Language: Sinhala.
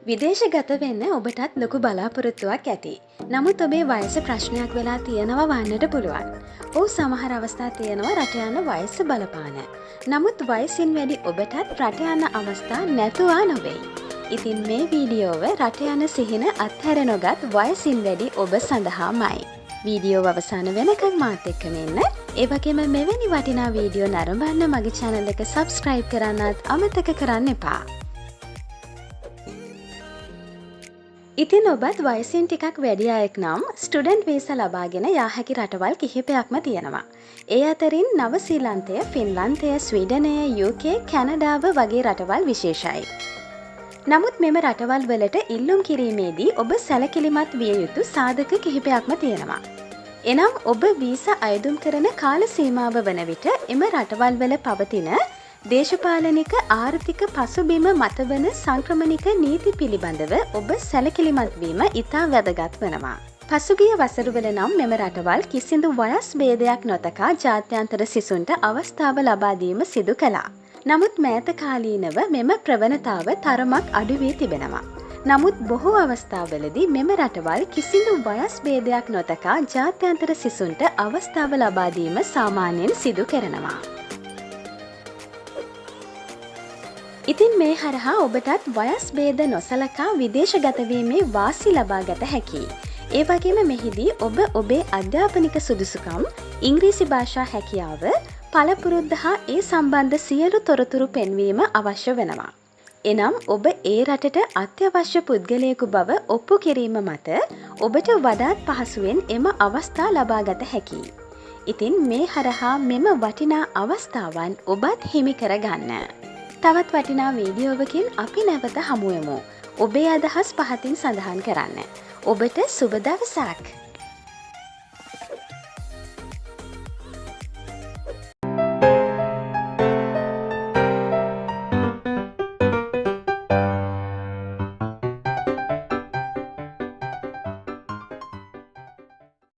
විදේශගත වෙන්න ඔබටත් ලොකු බලාපොරොත්තුවක් ඇති. නමුත් ඔබේ වයස ප්‍රශ්නයක් වෙලා තියෙනවා වන්නට පුළුවන්. ඔව් සමහර අවස්ථා තියෙනවා රට යන වයස බලපාන. නමුත් වයසින් වැඩි ඔබටත් රට යන අවස්ථා නැතුවා නොවෙයි. ඉතින් මේ වීඩියෝව රට යන සිහින අත්හැර නොගත් වයසින් වැඩි ඔබ සඳහාමයි. වීඩියෝව අවසාන වෙනකන් මාත් එක්කම ඉන්න. ඒ වගේම මෙවැනි වටිනා වීඩියෝ නරඹන්න මගේ channel එක subscribe කරන්නත් අමතක කරන්න එපා. ඉතින් ඔබත් වයසින් ටිකක් වැඩි අයෙක් නම් ස්ටුඩන්ට් වීසා ලබාගෙන යා හැකි රටවල් කිහිපයක්ම තියෙනවා. ඒ අතරින් නවසීලන්තය, ෆින්ලන්තය, ස්වීඩනය, UK, කැනඩාව වගේ රටවල් විශේෂයි. නමුත් මෙම රටවල් වලට ඉල්ලුම් කිරීමේදී ඔබ සැලකිලිමත් විය යුතු සාධක කිහිපයක්ම තියෙනවා. එනම් ඔබ වීසා අයදුම් කරන කාල සීමාව වන විට එම රටවල් වල පවතින දේශපාලනික ආර්ථික පසුබිම මතවන සංක්‍රමණික නීති පිළිබඳව ඔබ සැලකිලිමත් වීම ඉතා වැදගත් වනවා. පසුගිය වසරවල නම් මෙම රටවල් කිසිදු වයස් භේදයක් නොතකා ජාත්‍යන්තර සිසුන්ට අවස්ථාව ලබා දීම සිදු කළා. නමුත් මෑත කාලීනව මෙම ප්‍රවණතාව තරමක් අඩු වී තිබෙනවා. නමුත් බොහෝ අවස්ථාවලදී මෙම රටවල් කිසිදු වයස් භේදයක් නොතකා ජාත්‍යන්තර සිසුන්ට අවස්ථාව ලබා දීම සාමාන්‍යයෙන් සිදු කරනවා. ඉතින් මේ හරහා ඔබටත් වයස් භේද නොසලකා විදේශගත වීමේ වාසි ලබා ගත හැකියි. ඒ වගේම මෙහිදී ඔබ ඔබේ අධ්‍යාපනික සුදුසුකම්, ඉංග්‍රීසි භාෂා හැකියාව, පළපුරුද්ද හා ඒ සම්බන්ධ සියලු තොරතුරු පෙන්වීම අවශ්‍ය වෙනවා. එනම් ඔබ ඒ රටට අත්‍යවශ්‍ය පුද්ගලයෙකු බව ඔප්පු කිරීම මත ඔබට වඩාත් පහසුවෙන් එම අවස්ථා ලබා ගත හැකියි. ඉතින් මේ හරහා මෙම වටිනා අවස්ථාවන් ඔබත් හිමි කරගන්න. තවත් වටිනා වීඩියෝවකින් අපි නැවත හමුවෙමු. ඔබේ අදහස් පහතින් සඳහන් කරන්න. ඔබට සුබ දවසක්!